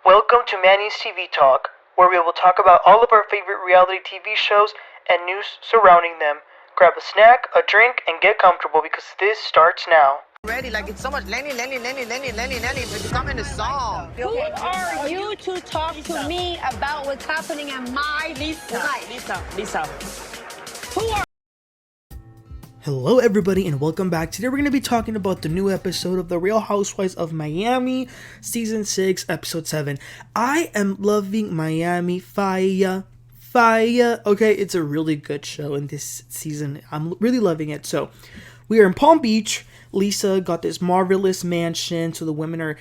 Welcome to Manny's TV Talk, where we will talk about all of our favorite reality TV shows and news surrounding them. Grab a snack, a drink, and get comfortable because this starts now. Ready, like it's so much Lenny, it's becoming a song. Who are you to talk to me about what's happening in my life? Lisa. Who are Hello everybody and welcome back. Today we're going to be talking about the new episode of The Real Housewives of Miami, Season 6, Episode 7. I am loving Miami Fire. Okay, it's a really good show in this season. I'm really loving it. So, we are in Palm Beach. Lisa got this marvelous mansion, so the women are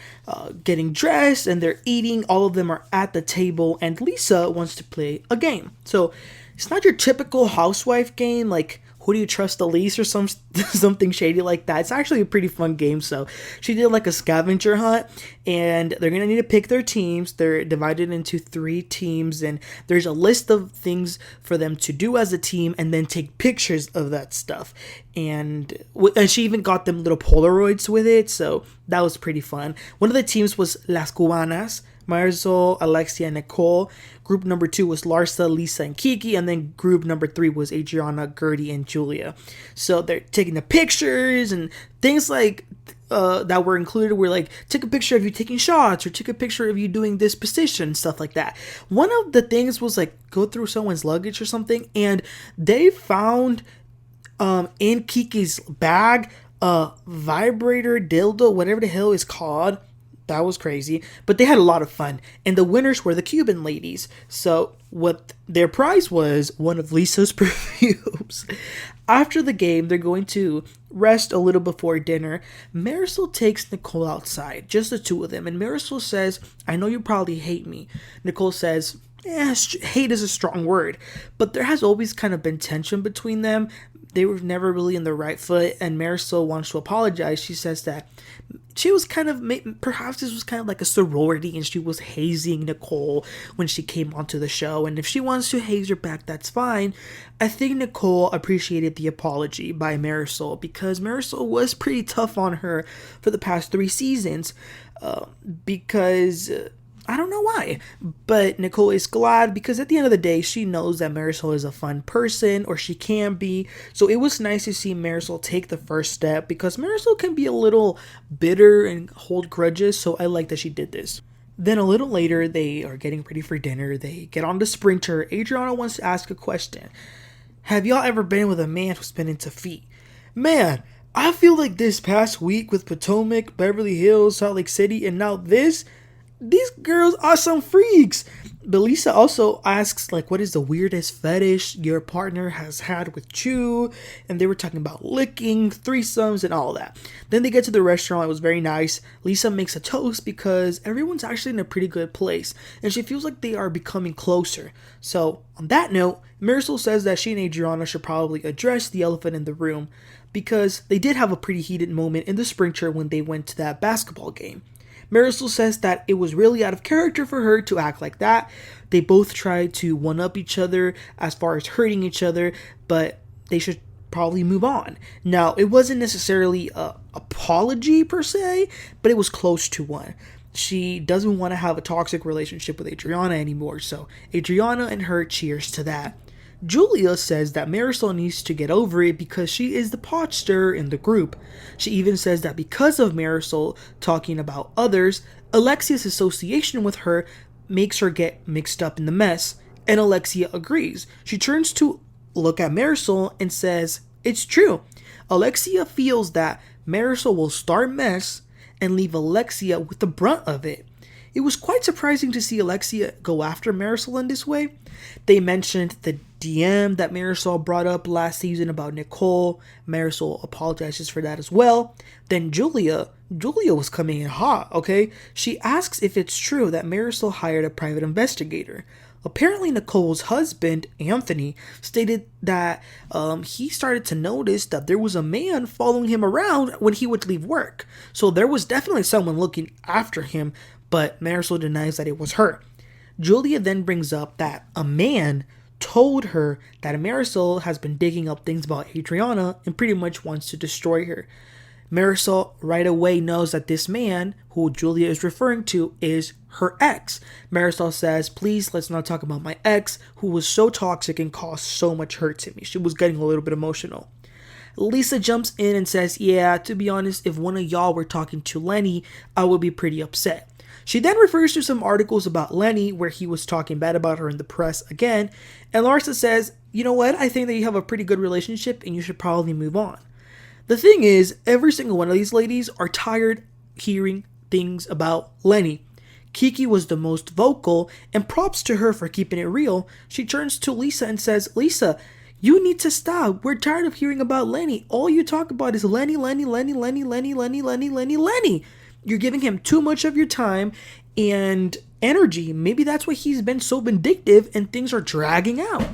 getting dressed and they're eating. All of them are at the table and Lisa wants to play a game. So, it's not your typical housewife game like who do you trust the least or something shady like that. It's actually a pretty fun game. So she did like a scavenger hunt and they're going to need to pick their teams. They're divided into 3 teams and there's a list of things for them to do as a team and then take pictures of that stuff. And she even got them little Polaroids with it. So that was pretty fun. One of the teams was Las Cubanas, Marisol, Alexia, and Nicole. Group number 2 was Larsa, Lisa, and Kiki. And then group number 3 was Adriana, Guerdy, and Julia. So they're taking the pictures and things like that were included were like, take a picture of you taking shots or take a picture of you doing this position, stuff like that. One of the things was like, go through someone's luggage or something. And they found in Kiki's bag a vibrator dildo, whatever the hell it's called. That was crazy, but they had a lot of fun, and the winners were the Cuban ladies. So what their prize was one of Lisa's perfumes. After the game, they're going to rest a little before dinner. Marysol takes Nicole outside, just the two of them, and Marysol says, I know you probably hate me. Nicole says, hate is a strong word, but there has always kind of been tension between them. They were never really in the right foot, and Marysol wants to apologize. She says that she was kind of, perhaps this was kind of like a sorority, and she was hazing Nicole when she came onto the show, and if she wants to haze her back, that's fine. I think Nicole appreciated the apology by Marysol, because Marysol was pretty tough on her for the past 3 seasons, because I don't know why, but Nicole is glad because at the end of the day, she knows that Marysol is a fun person, or she can be. So it was nice to see Marysol take the first step because Marysol can be a little bitter and hold grudges. So I like that she did this. Then a little later, they are getting ready for dinner. They get on the sprinter. Adriana wants to ask a question. Have y'all ever been with a man who's been into feet? Man, I feel like this past week with Potomac, Beverly Hills, Salt Lake City, and now this, these girls are some freaks. But Lisa also asks, like, what is the weirdest fetish your partner has had with you? And they were talking about licking, threesomes, and all that. Then they get to the restaurant. It was very nice. Lisa makes a toast because everyone's actually in a pretty good place. And she feels like they are becoming closer. So, on that note, Marysol says that she and Adriana should probably address the elephant in the room because they did have a pretty heated moment in the sprinter when they went to that basketball game. Marysol says that it was really out of character for her to act like that. They both tried to one-up each other as far as hurting each other, but they should probably move on. Now, it wasn't necessarily an apology per se, but it was close to one. She doesn't want to have a toxic relationship with Adriana anymore, so Adriana and her cheers to that. Julia says that Marysol needs to get over it because she is the pot stirrer in the group. She even says that because of Marysol talking about others, Alexia's association with her makes her get mixed up in the mess, and Alexia agrees. She turns to look at Marysol and says, it's true. Alexia feels that Marysol will start mess and leave Alexia with the brunt of it. It was quite surprising to see Alexia go after Marysol in this way. They mentioned the DM that Marysol brought up last season about Nicole. Marysol apologizes for that as well. Then Julia was coming in hot, okay? She asks if it's true that Marysol hired a private investigator. Apparently Nicole's husband, Anthony, stated that he started to notice that there was a man following him around when he would leave work. So there was definitely someone looking after him, but Marysol denies that it was her. Julia then brings up that a man told her that Marysol has been digging up things about Adriana and pretty much wants to destroy her. Marysol right away knows that this man, who Julia is referring to, is her ex. Marysol says, please, let's not talk about my ex, who was so toxic and caused so much hurt to me. She was getting a little bit emotional. Lisa jumps in and says, yeah, to be honest, if one of y'all were talking to Lenny, I would be pretty upset. She then refers to some articles about Lenny where he was talking bad about her in the press again, and Larsa says, you know what, I think that you have a pretty good relationship and you should probably move on. The thing is, every single one of these ladies are tired hearing things about Lenny. Kiki was the most vocal, and props to her for keeping it real. She turns to Lisa and says, Lisa, you need to stop. We're tired of hearing about Lenny. All you talk about is Lenny. You're giving him too much of your time and energy. Maybe that's why he's been so vindictive and things are dragging out.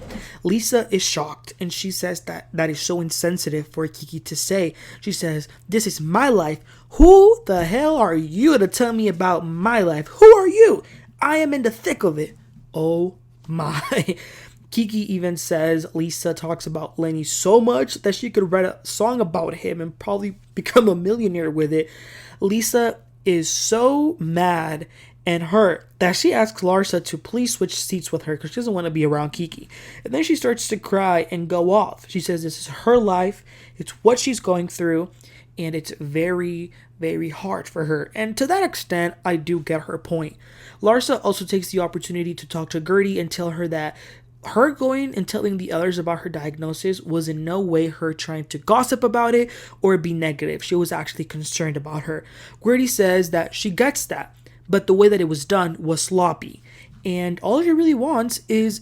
Lisa is shocked and she says that is so insensitive for Kiki to say. She says, this is my life. Who the hell are you to tell me about my life? Who are you? I am in the thick of it. Oh my. Kiki even says Lisa talks about Lenny so much that she could write a song about him and probably become a millionaire with it. Lisa is so mad and hurt that she asks Larsa to please switch seats with her because she doesn't want to be around Kiki. And then she starts to cry and go off. She says this is her life, it's what she's going through, and it's very, very hard for her. And to that extent, I do get her point. Larsa also takes the opportunity to talk to Guerdy and tell her that her going and telling the others about her diagnosis was in no way her trying to gossip about it or be negative. She was actually concerned about her. Guerdy says that she gets that, but the way that it was done was sloppy. And all she really wants is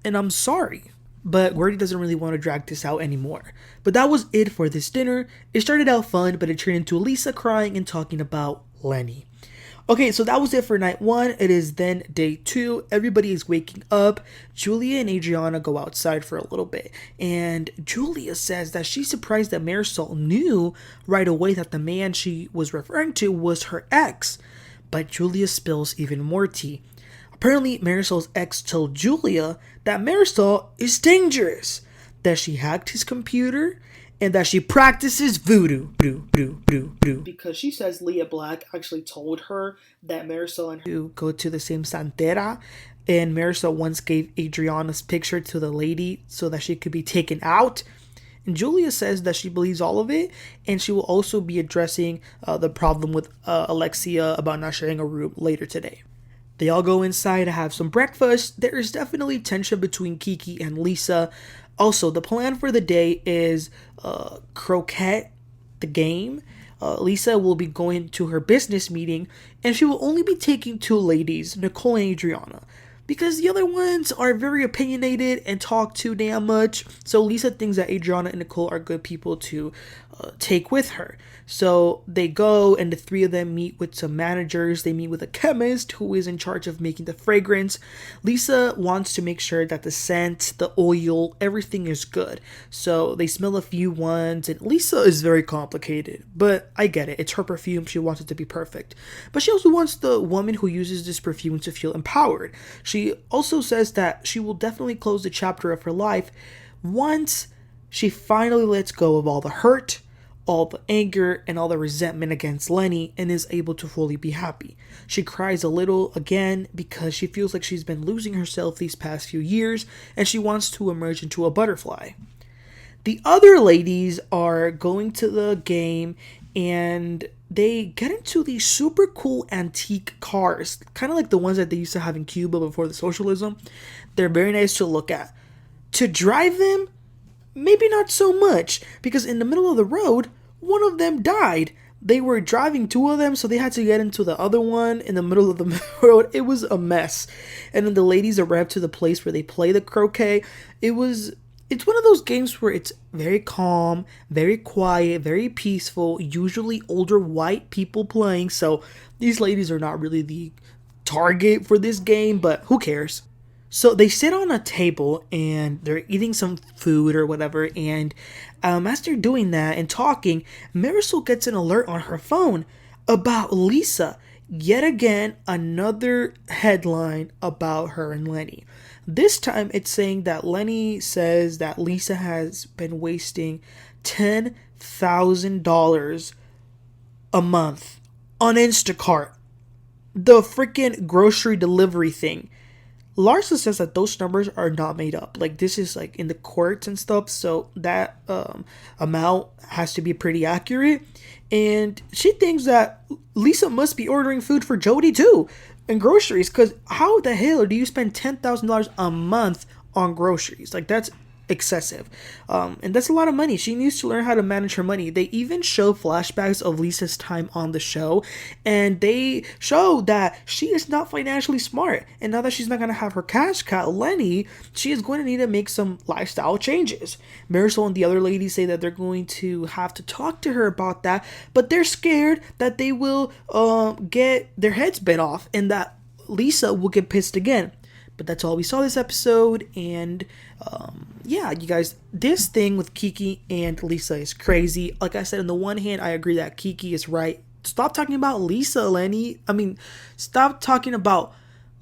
an I'm sorry. But Guerdy doesn't really want to drag this out anymore. But that was it for this dinner. It started out fun, but it turned into Lisa crying and talking about Lenny. Okay, so that was it for night 1. It is then day 2. Everybody is waking up. Julia and Adriana go outside for a little bit. And Julia says that she's surprised that Marysol knew right away that the man she was referring to was her ex. But Julia spills even more tea. Apparently, Marysol's ex told Julia that Marysol is dangerous, that she hacked his computer, and that she practices voodoo. Because she says Leah Black actually told her that Marysol and her go to the same santera, and Marysol once gave Adriana's picture to the lady so that she could be taken out. And Julia says that she believes all of it, and she will also be addressing the problem with Alexia about not sharing a room later today. They all go inside to have some breakfast. There is definitely tension between Kiki and Lisa. Also, the plan for the day is croquet, the game. Lisa will be going to her business meeting, and she will only be taking 2 ladies, Nicole and Adriana, because the other ones are very opinionated and talk too damn much. So Lisa thinks that Adriana and Nicole are good people to take with her. So they go, and the 3 of them meet with some managers. They meet with a chemist who is in charge of making the fragrance. Lisa wants to make sure that the scent, the oil, everything is good. So they smell a few ones, and Lisa is very complicated, but I get it. It's her perfume. She wants it to be perfect. But she also wants the woman who uses this perfume to feel empowered. She also says that she will definitely close the chapter of her life once she finally lets go of all the hurt, all the anger, and all the resentment against Lenny, and is able to fully be happy. She cries a little again because she feels like she's been losing herself these past few years, and she wants to emerge into a butterfly. The other ladies are going to the game, and they get into these super cool antique cars, kind of like the ones that they used to have in Cuba before the socialism. They're very nice to look at. To drive them, maybe not so much, because in the middle of the road, one of them died. They were driving 2 of them, so they had to get into the other one in the middle of the road. It was a mess. And then the ladies arrived to the place where they play the croquet. It's one of those games where it's very calm, very quiet, very peaceful, usually older white people playing, so these ladies are not really the target for this game, but who cares? So they sit on a table and they're eating some food or whatever, and as they're doing that and talking, Marysol gets an alert on her phone about Lisa. Yet again, another headline about her and Lenny. This time it's saying that Lenny says that Lisa has been wasting $10,000 a month on Instacart. The freaking grocery delivery thing. Larsa says that those numbers are not made up. Like, this is like in the courts and stuff, so that amount has to be pretty accurate. And she thinks that Lisa must be ordering food for Jodi too, and groceries, because how the hell do you spend $10,000 a month on groceries? Like, that's excessive, and that's a lot of money. She needs to learn how to manage her money. They even show flashbacks of Lisa's time on the show, and they show that she is not financially smart, and now that she's not going to have her cash cow Lenny, she is going to need to make some lifestyle changes. Marysol and the other ladies say that they're going to have to talk to her about that, but they're scared that they will get their heads bit off and that Lisa will get pissed again. But that's all we saw this episode, and yeah, you guys, this thing with Kiki and Lisa is crazy. Like I said, on the one hand, I agree that Kiki is right. Stop talking about Lisa, Lenny. Stop talking about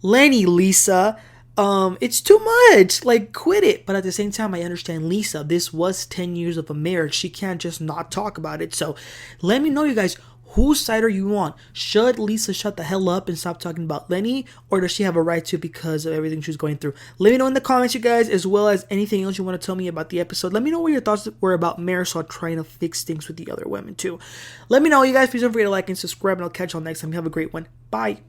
Lenny, Lisa. It's too much. Like, quit it. But at the same time, I understand Lisa. This was 10 years of a marriage. She can't just not talk about it. So let me know, you guys. Whose side are you on? Should Lisa shut the hell up and stop talking about Lenny? Or does she have a right to because of everything she's going through? Let me know in the comments, you guys, as well as anything else you want to tell me about the episode. Let me know what your thoughts were about Marysol trying to fix things with the other women too. Let me know, you guys. Please don't forget to like and subscribe, and I'll catch y'all next time. You have a great one. Bye.